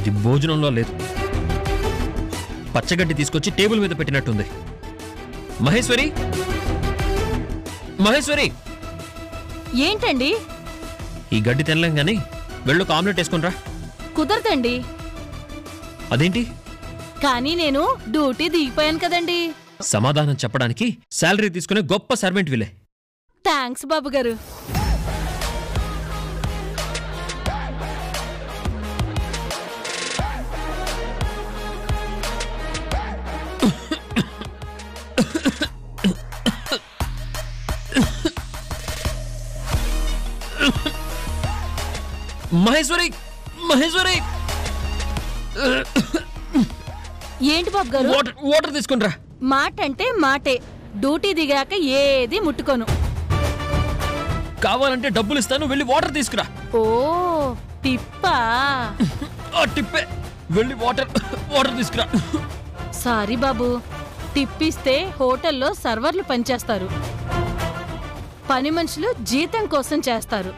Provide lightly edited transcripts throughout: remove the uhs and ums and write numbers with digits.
ఇది భోజనంలో లేదు. పచ్చగడ్డి తీసుకొచ్చి టేబుల్ మీద పెట్టినట్టుంది. మహేశ్వరి, మహేశ్వరి! ఏంటండి? ఈ గడ్డి తినలేం గాని వెళ్ళొక ఆమ్లెట్ వేసుకునిరా. కుదరదండి. అదేంటి? కానీ నేను డ్యూటీ దిగిపోయాను కదండి. సమాధానం చెప్పడానికి శాలరీ తీసుకునే గొప్ప సర్వెంట్ విలే. థ్యాంక్స్ బాబు గారు. మహేశ్వరి, మహేశ్వరి! ఏంటి బాబు గారు? వాటర్ తీసుకునిరా. మాట అంటే మాటే. డ్యూటీ దిగాక ఏది ముట్టుకోను. కావాలంటే డబ్బులు ఇస్తాను, వెళ్ళి వాటర్ తీసుకురా. ఓ టిప్పా? టిప్పే. వెళ్ళి వాటర్ తీసుకురా. సారీ బాబు, టిప్పిస్తే హోటల్లో సర్వర్లు పనిచేస్తారు. పని మనుషులు జీతం కోసం చేస్తారు,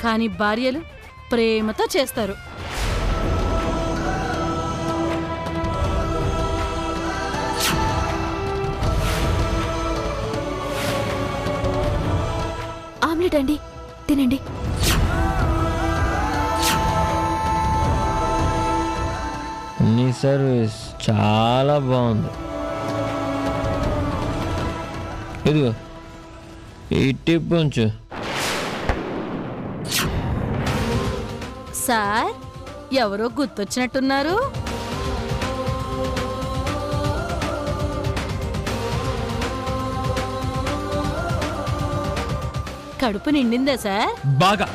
కానీ భార్యలు ప్రేమతో చేస్తారు. ఆమ్లెట్ అండి, తినండి. నీ సర్వీస్ చాలా బాగుంది. ఇదిగో ఈ టిప్ ఉంచు. సార్, ఎవరో గుర్తొచ్చినట్టున్నారు. కడుపు నిండిందా సార్? బాగా.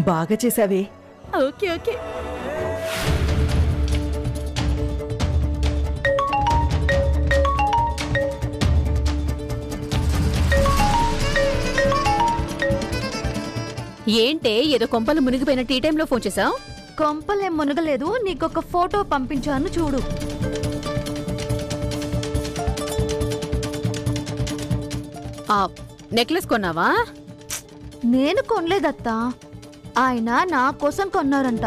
బాగా చేసావే. Okay okay. ఏంటే ఏదో కొంపలు మునిగిపోయినట్టు ఈ టైంలో ఫోన్ చేశావు? కొంపలేం మునగలేదు, నీకొక ఫోటో పంపించాను చూడు. నెక్లెస్ కొన్నావా? నేను కొనలేదత్తా, ఆయన నా కోసం కొన్నారంట.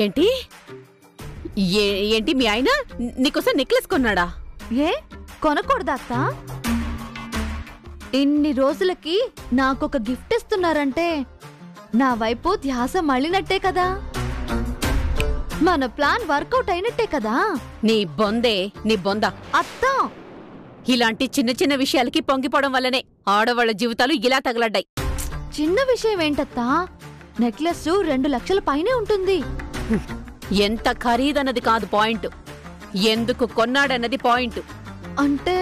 ఏంటి ఏంటి మీ ఆయన నీకోసం నెక్లెస్ కొన్నాడా? ఏ కొనకూడదత్తా? ఇన్ని రోజులకి నాకొక గిఫ్ట్ ఇస్తున్నారంటే నా వైపు ధ్యాస మళ్ళినట్టే కదా, మన ప్లాన్ వర్కౌట్ అయినట్టే కదా. నీ బొందే, నీ బొంద. అత్తా, ఇలాంటి చిన్న చిన్న విషయాలకి పొంగిపోవడం వల్లనే ఆడవాళ్ల జీవితాలు ఇలా తగలడ్డాయి. చిన్న విషయం ఏంటత్తా? నెక్లెస్ 2 లక్షల పైనే ఉంటుంది. ఎంత ఖరీదన్నది కాదు పాయింట్, ఎందుకు కొన్నాడన్నది పాయింట్. అంటే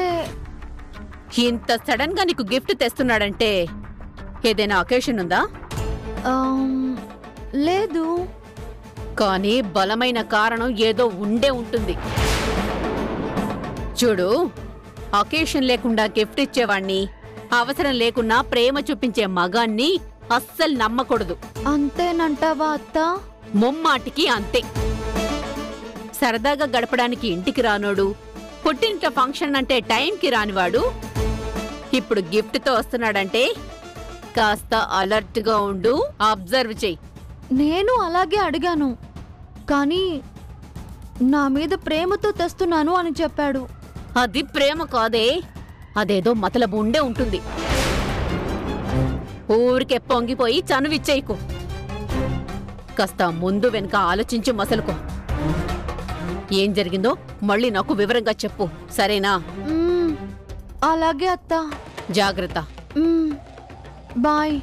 ఇంత సడన్ గా నీకు గిఫ్ట్ తెస్తున్నాడంటే ఏదైనా అకేషన్ ఉందా? లేదు, కానీ బలమైన కారణం ఏదో ఉండే ఉంటుంది. చూడు, అకేషన్ లేకుండా గిఫ్ట్ ఇచ్చేవాణ్ణి, అవసరం లేకున్నా ప్రేమ చూపించే మగాన్ని అస్సలు నమ్మకూడదు. అంతేనంటావా అత్తా? ముమ్మాటికి అంతే. సరదాగా గడపడానికి ఇంటికి రానోడు, పుట్టింట్లో ఫంక్షన్ అంటే టైంకి రానివాడు ఇప్పుడు గిఫ్ట్ తో వస్తున్నాడంటే కాస్త అలర్ట్ గా ఉండు, అబ్జర్వ్ చెయ్యి. నేను అలాగే అడిగాను, కానీ నా మీద ప్రేమతో తెస్తున్నాను అని చెప్పాడు. అది ప్రేమ కాదే, అదేదో మతలబు ఉండే ఉంటుంది. ఊరికే పొంగిపోయి చనువిచ్చేయకు, కాస్త ముందు వెనుక ఆలోచించి మసలుకో. ఏం జరిగిందో మళ్ళీ నాకు వివరంగా చెప్పు, సరేనా? అలాగే అత్తా. జాగ్రత్త. బాయ్.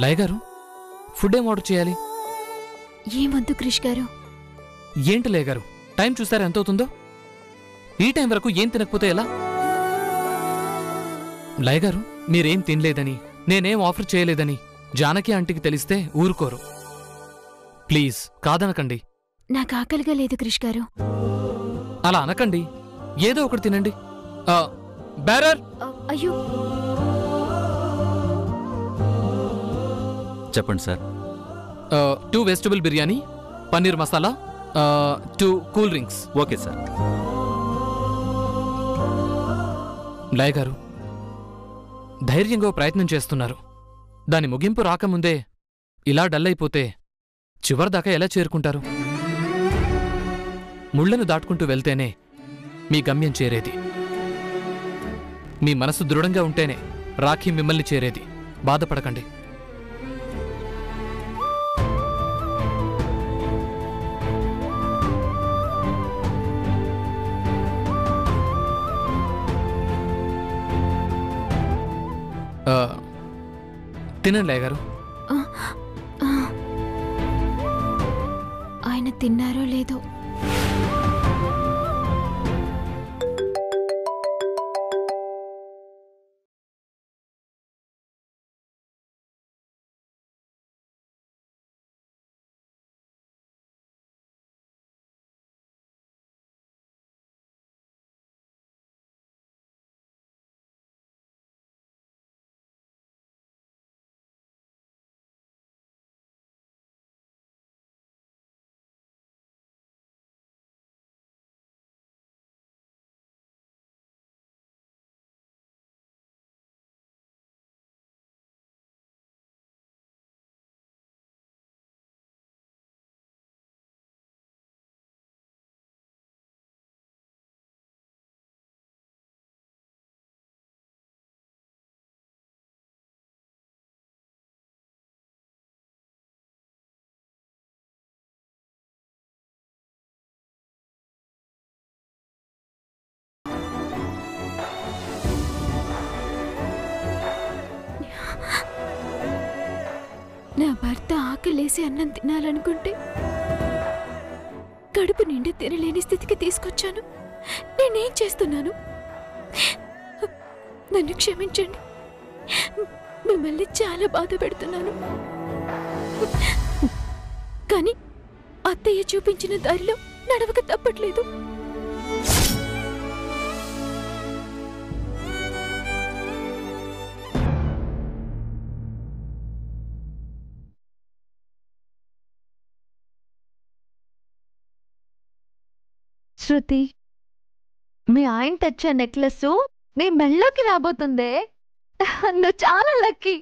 లయ గారు, ఫుడ్ ఏం ఆర్డర్ చేయాలి? ఏమొద్దు క్రిష్ గారు. ఏంటి లయ గారు, టైం చూస్తారా ఎంత అవుతుందో? ఈ టైం వరకు ఏం తినకపోతే ఎలా? లయ గారు, మీరేం తినలేదని, నేనేం ఆఫర్ చేయలేదని జానకి ఆంటీకి తెలిస్తే ఊరుకోరు. ప్లీజ్ కాదనకండి. నాకు ఆకలిగా లేదు క్రిష్ గారు. అలా అనకండి, ఏదో ఒకటి తినండి. బేరర్, అయ్యో చెప్పండి sir. 2 vegetable biryani, paneer masala, 2 cool drinks. Okay sir. Laya గారు, ధైర్యంగా ప్రయత్నం చేస్తున్నారు. దాని ముగింపు రాకముందే ఇలా డల్ అయిపోతే చివరిదాకా ఎలా చేరుకుంటారు? ముళ్లను దాటుకుంటూ వెళ్తేనే మీ గమ్యం చేరేది. మీ మనసు దృఢంగా ఉంటేనే రాఖీ మిమ్మల్ని చేరేది. బాధపడకండి. తినండి లయ గారు. ఆయన తిన్నారో లేదో. నా భర్త ఆకలేసి అన్నం తినాలనుకుంటే కడుపు నిండా తినలేని స్థితికి తీసుకొచ్చాను. నేనేం చేస్తున్నాను? నన్ను క్షమించండి. మిమ్మల్ని చాలా బాధ పెడుతున్నాను. కానీ అత్తయ్య చూపించిన దారిలో నడవక తప్పట్లేదు. శృతి, మీ ఆయన తెచ్చే నెక్లెస్ నీ మెళ్ళోకి రాబోతుందే. నువ్వు చాలా లక్కీ.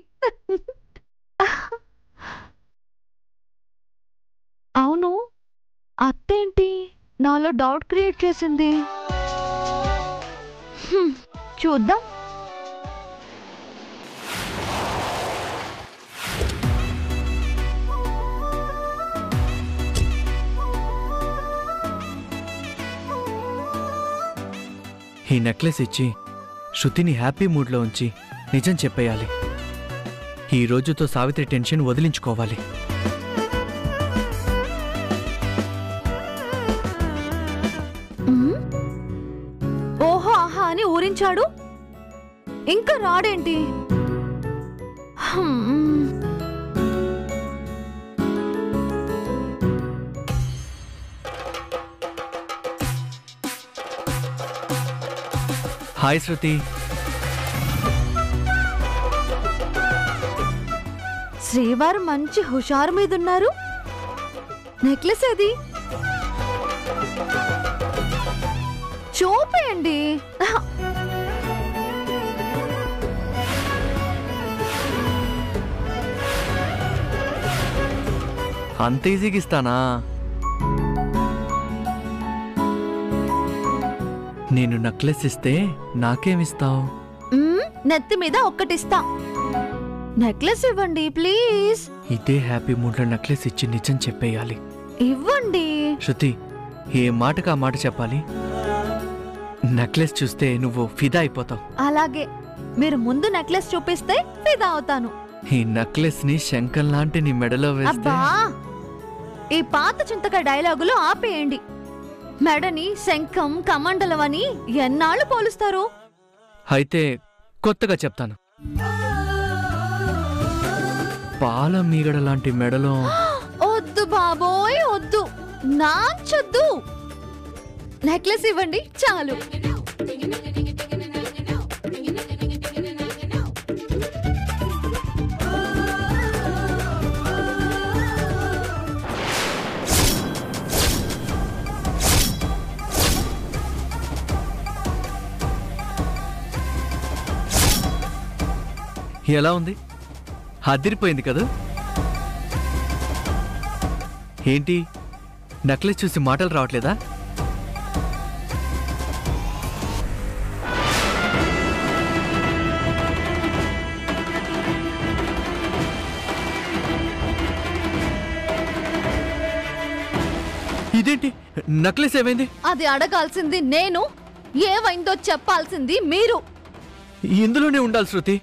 అవును, అత్తేంటి నాలో డౌట్ క్రియేట్ చేసింది? చూద్దాం. ఈ నెక్లెస్ ఇచ్చి శృతిని హ్యాపీ మూడ్లో ఉంచి నిజం చెప్పేయాలి. ఈ రోజుతో సావిత్రి టెన్షన్ వదిలించుకోవాలి. ఓహో ఆహా అని ఊరించాడు, ఇంకా రాడేంటి? హాయ్ శృతి. శ్రీవారు మంచి హుషారు మీదున్నారు. నెక్లెస్ అది చూపేయండి. అంత ఈజీగా ఇస్తానా? నేను నెక్లెస్ ఇస్తే నాకేమిస్తావు? నెత్తి మీద ఒక్కటిస్తా. నెక్లెస్ ఇవ్వండి ప్లీజ్. ఇదే హ్యాపీ మూడ్లో నెక్లెస్ ఇచ్చి నిజం చెప్పేయాలి. ఇవ్వండి. శృతి, ఏ మాటకు ఆ మాట చెప్పాలి. నెక్లెస్ చూస్తే నువ్వు ఫిదా అయిపోతావు. అలాగే, మీరు ముందు నెక్లెస్ చూపిస్తే ఫిదా అవుతాను. ఈ నెక్లెస్ ని శంఖం లాంటి నీ మెడలో వేస్తే. అబ్బా, ఈ పాత చింతక డైలాగులు ఆపేయండి. మెడని శంఖం కమండలం అని ఎన్నాళ్ళు పోలుస్తారు? అయితే కొత్తగా చెప్తాను. పాల మీగడ లాంటి మెడలో. వద్దు బా, బాబోయ్ వద్దు, నాంచొద్దు. నెక్లెస్ ఇవ్వండి చాలు. ఎలా ఉంది? అదిరిపోయింది కదా? ఏంటి నెక్లెస్ చూసి మాటలు రావట్లేదా? ఇదేంటి నెక్లెస్ ఏమైంది? అది అడగాల్సింది నేను, ఏమైందో చెప్పాల్సింది మీరు. ఇందులోనే ఉండాలి శృతి.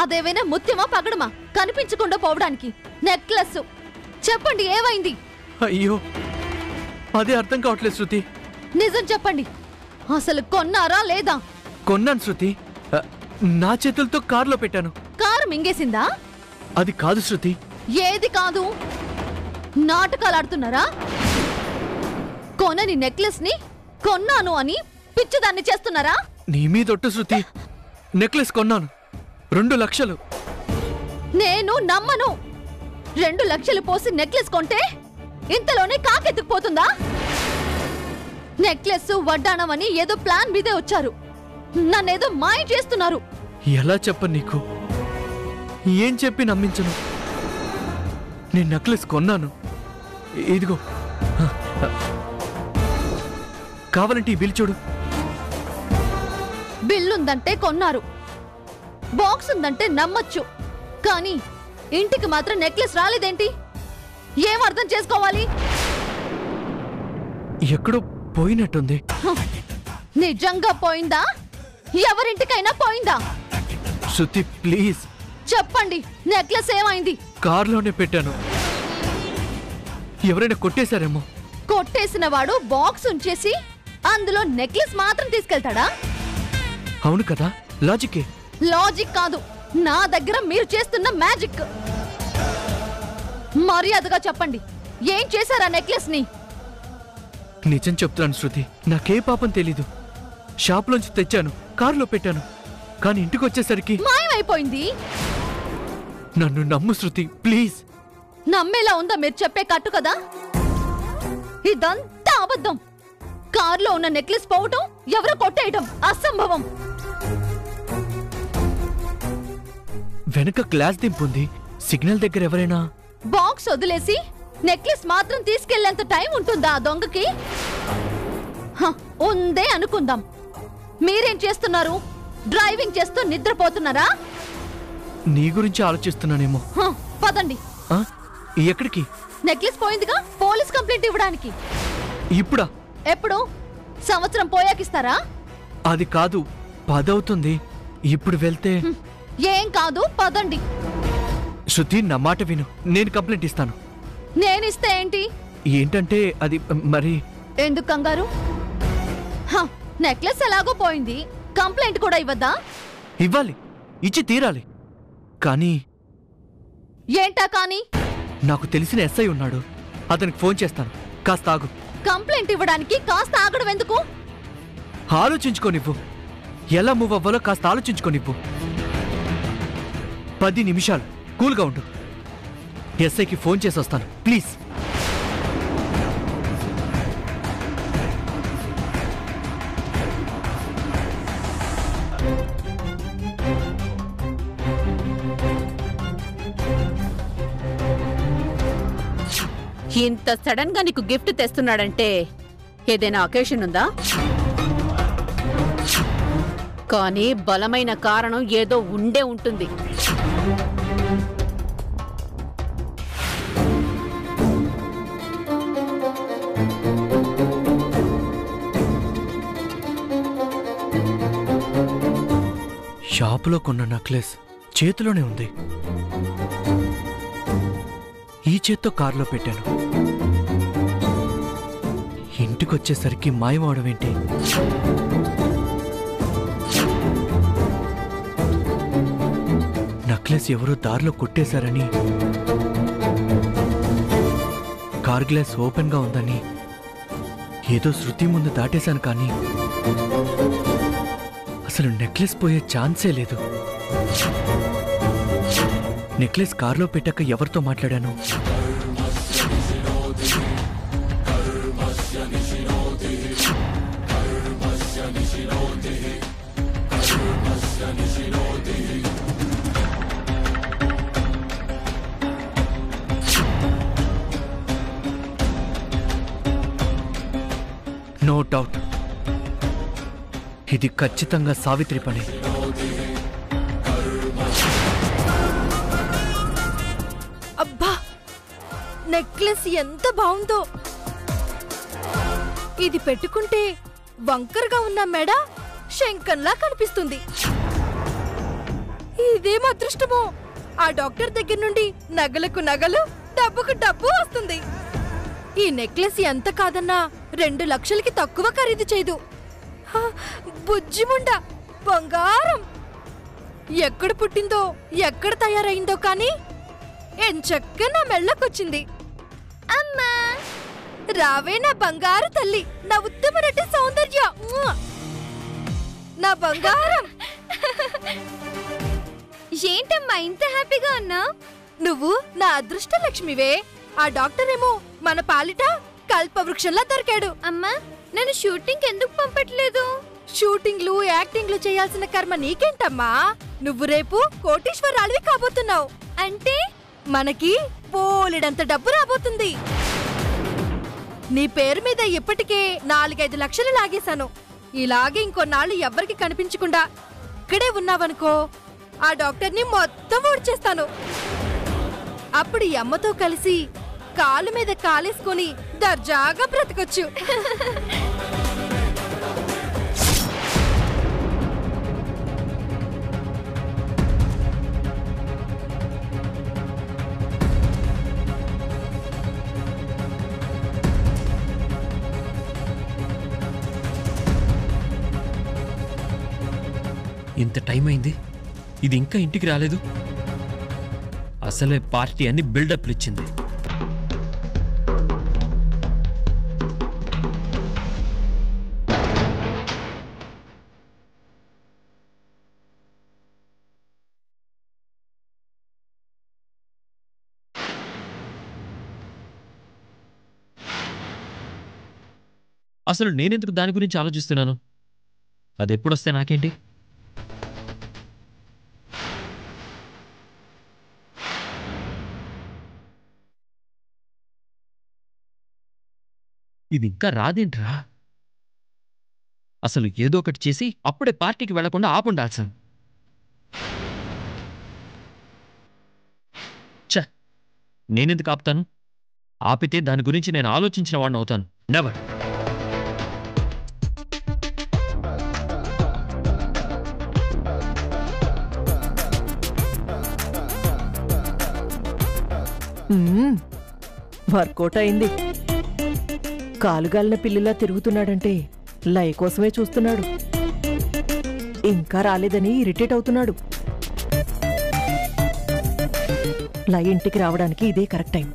అదేవైనా ముత్యమా పగడమా కనిపించకుండా పోవడానికి? నెక్లెస్ చెప్పండి ఏమైంది? అయ్యో అదే అర్థం కావట్లేదు శృతి. నిజం చెప్పండి, అసలు కొన్నారా లేదా? కొన్నాను శృతి. నా చేతులతో కారులో పెట్టాను. కారు మింగేసిందా? అది కాదు శృతి. ఏది కాదు? నాటకాలు ఆడుతున్నారా? కొనని నెక్లెస్ ని కొన్నాను అని పిచ్చిదాన్ని చేస్తున్నారా? నీ మీదొట్టు శృతి. నెక్లెస్ కొన్నాను, 2 లక్షలు. నేను నమ్మను. 2 లక్షలు పోసి నెక్లెస్ కొంటే ఇంతలోనే కాకెత్తుకుపోతుందా? నెక్లెస్ వడ్డాణం అని ఏదో ప్లాన్ మీదే వచ్చారు. నన్నేదో మాయ చేస్తున్నారు. ఎలా చెప్పను నీకు? ఏం చెప్పి నమ్మించను? నేను నెక్లెస్ కొన్నాను. ఇదిగో, కావాలంటే ఈ బిల్ చూడు. బిల్లుందంటే కొన్నారు, బాక్స్ ఉందంటే నమ్మొచ్చు. కానీ ఇంటికి మాత్రం నెక్లెస్ రాలేదేంటి? ఏం అర్థం చేసుకోవాలి? ఎక్కడో పోయినట్టుంది. నిజంగా పోయిందా? ఎవరింటికైనా పోయిందా? శృతి ప్లీజ్ చెప్పండి, నెక్లెస్ ఏమైంది? కార్లోనే పెట్టాను. ఎవరైనా కొట్టేశారేమో. కొట్టేసిన వాడు బాక్స్ ఉంచేసి అందులో నెక్లెస్ మాత్రం తీసుకెళ్తాడా? అవును కదా, లాజికే. లాజిక్ కాదు, నా దగ్గర మీరు చేస్తున్న మ్యాజిక్. మర్యాదగా చెప్పండి, ఏం చేశారా నెక్లెస్ ని? నిజం చెప్తున్నాను శృతి, నాకే పాపం తెలీదు. షాప్లోంచి తెచ్చాను, కారులో పెట్టాను. కానీ ఇంటికి వచ్చేసరికి మాయమైపోయింది. నన్ను నమ్ము శృతి ప్లీజ్. నమ్మేలా ఉందా మీరు చెప్పే కట్టు కదా? ఇదంతా అబద్ధం. కారులో ఉన్న నెక్లెస్ పోవటం, ఎవరో కొట్టేయటం అసంభవం. వెనక గ్లాస్ దింపుంది. సిగ్నల్ దగ్గర ఎవరైనా బాక్స్ వదిలేసి నెక్లెస్ మాత్రం తీసుకెళ్లేంత టైం ఉంటుందా ఆ దొంగకి? ఉందే అనుకుందాం. మీరేం చేస్తున్నారు? డ్రైవింగ్ చేస్తూ నిద్రపోతున్నారా? నీ గురించి ఆలోచిస్తున్నానేమో. పదండి. ఎక్కడికి? నెక్లెస్ పోయిందిగా, పోలీస్ కంప్లైంట్ ఇవ్వడానికి. ఇప్పుడా? ఎప్పుడు? సంవత్సరం పోయాకిస్తారా? అది కాదు, 10 అవుతుంది. ఇప్పుడు వెళ్తే ఏం కాదు, పదండి. శృతి నా మాట విను, నేను కంప్లైంట్ ఇస్తాను. నేనిస్తే ఏంటి? ఏంటంటే అది మరి. ఎందుకు కంగారు? నెక్లెస్ ఎలాగో పోయింది, కంప్లైంట్ కూడా ఇవ్వద్దా? ఇవ్వాలి, ఇచ్చి తీరాలి. కానీ ఏంటా కానీ? నాకు తెలిసిన ఎస్ఐ ఉన్నాడు, అతనికి ఫోన్ చేస్తాను. కాస్త ఆగు. కంప్లైంట్ ఇవ్వడానికి కాస్త ఆగడం ఎందుకు? ఆలోచించుకోనివ్వు. ఎలా మూవ్ అవ్వాలో కాస్త ఆలోచించుకోనివ్వు. 10 నిమిషాలు కూల్గా ఉండు. ఎస్ఐకి ఫోన్ చేసి వస్తాను ప్లీజ్. ఇంత సడన్ గా నీకు గిఫ్ట్ తెస్తున్నాడంటే ఏదైనా అకేషన్ ఉందా? కానీ బలమైన కారణం ఏదో ఉండే ఉంటుంది. షాపులో కొన్న నెక్లెస్ చేతిలోనే ఉంది. ఈ చేత్తో కారులో పెట్టాను. ఇంటికొచ్చేసరికి మాయమవడం ఏంటి? నెక్లెస్ ఎవరో దారిలో కొట్టేశారని కార్ గ్లాస్ ఓపెన్గా ఉందని ఏదో శృతి ముందు దాటేశాను, కానీ అసలు నెక్లెస్ పోయే ఛాన్సే లేదు. నెక్లెస్ కార్లో పెట్టాక ఎవరితో మాట్లాడాను? నో డౌట్, ఇది ఖచ్చితంగా సావిత్రి పని. అబ్బా, నెక్లెస్ ఎంత బాగుందో! ఇది పెట్టుకుంటే వంకరగా ఉన్న మెడ శంఖంలా కనిపిస్తుంది. ఇదేం అదృష్టమో! ఆ డాక్టర్ దగ్గర నుండి నగలకు నగలు, డబ్బుకు డబ్బు వస్తుంది. ఈ నెక్లెస్ ఎంత కాదన్నా 2 లక్షలకి తక్కువ ఖరీదు చేయదు. బుజ్జిముండ బంగారం ఎక్కడ పుట్టిందో, ఎక్కడ తయారైందో కానీ ఎంచక్క నా మెళ్ళకొచ్చింది. అమ్మా, రావే నా బంగారు తల్లి, నా ఉత్తమరెడ్డి సౌందర్య, నా బంగారం. ఏంటమ్మా ఇంత హ్యాపీగా ఉన్నా? నువ్వు నా అదృష్ట లక్ష్మివే. ఆ డాక్టర్ ఏమో మన పాలిట కల్పవృక్షంలా దొరికాడు. అమ్మా, నన్ను షూటింగ్ ఎందుకు పంపట్లేదు? షూటింగ్లు, యాక్టింగ్లు చేయాల్సిన కర్మ నీకేంటమ్మా? నువ్వు రేపు కోటీశ్వరాలివి కాబోతున్నావు. అంటే మనకి బోలెడంత డబ్బు రాబోతుంది. నీ పేరు మీద ఇప్పటికే 4-5 లక్షలు లాగేశాను. ఇలాగే ఇంకొన్నాళ్ళు ఎవ్వరికి కనిపించకుండా ఇక్కడే ఉన్నావనుకో, ఆ డాక్టర్ని మొత్తం ఊడ్చేస్తాను. అప్పుడు ఈ అమ్మతో కలిసి కాలు మీద కాలేసుకొని దర్జాగా బ్రతకొచ్చు. ఇంత టైం అయింది, ఇది ఇంకా ఇంటికి రాలేదు. అసలే పార్టీ అన్ని బిల్డప్లు ఇచ్చింది. అసలు నేనెందుకు దాని గురించి ఆలోచిస్తున్నాను? అది ఎప్పుడొస్తే నాకేంటి? ఇది ఇంకా రాదేంట్రా? అసలు ఏదో ఒకటి చేసి అప్పుడే పార్టీకి వెళ్లకుండా ఆపుండాల్సాను. ఛ, నేనెందుకు ఆపుతాను? ఆపితే దాని గురించి నేను ఆలోచించిన వాడిని అవుతాను. నెవర్. వర్కౌట్ అయింది. కాలుగాలిన పిల్లిలా తిరుగుతున్నాడంటే లయ కోసమే చూస్తున్నాడు. ఇంకా రాలేదని ఇరిటేట్ అవుతున్నాడు. లయ ఇంటికి రావడానికి ఇదే కరెక్ట్ టైం.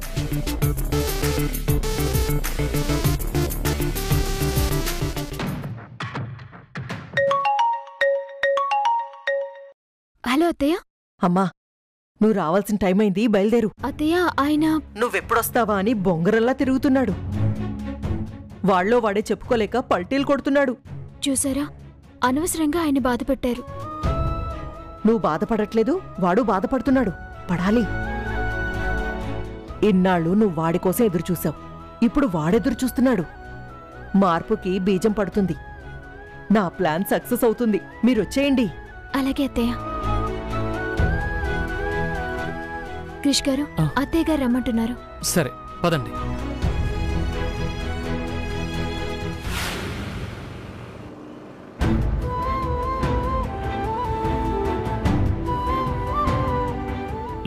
హలో అత్తయ్య. అమ్మా, నువ్వు రావాల్సిన టైం అయింది, బయలుదేరు. అత్తయ్య, ఆయన నువ్వెప్పుడొస్తావా అని బొంగరల్లా తిరుగుతున్నాడు. వాళ్ళో వాడే చెప్పుకోలేక పల్టీలు కొడుతున్నాడు. చూసారా, అనవసరంగా ఆయన బాధ పెట్టారు. నువ్వు బాధపడట్లేదు, వాడు బాధపడుతున్నాడు. పడాలి. ఇన్నాళ్ళు నువ్వు వాడి కోసం ఎదురుచూసావు, ఇప్పుడు వాడెదురు చూస్తున్నాడు. మార్పుకి బీజం పడుతుంది. నా ప్లాన్ సక్సెస్ అవుతుంది. మీరొచ్చేయండి. అలాగే అత్తయ్య. క్రిష్ గారు, అత్తయ్య గారు రమ్మంటున్నారు. సరే, పదండి.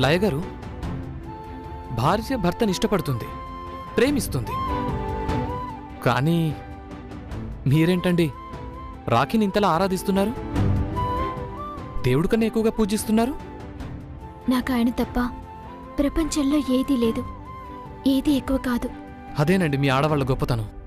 లయగారు, భార్య భర్తని ఇష్టపడుతుంది, ప్రేమిస్తుంది. కానీ మీరేంటండి రాఖీని ఇంతలా ఆరాధిస్తున్నారు? దేవుడి కన్నా ఎక్కువగా పూజిస్తున్నారు. నాకు ఆయన తప్ప ప్రపంచంలో ఏదీ లేదు, ఏది ఎక్కువ కాదు. అదేనండి మీ ఆడవాళ్ళ గొప్పతనం.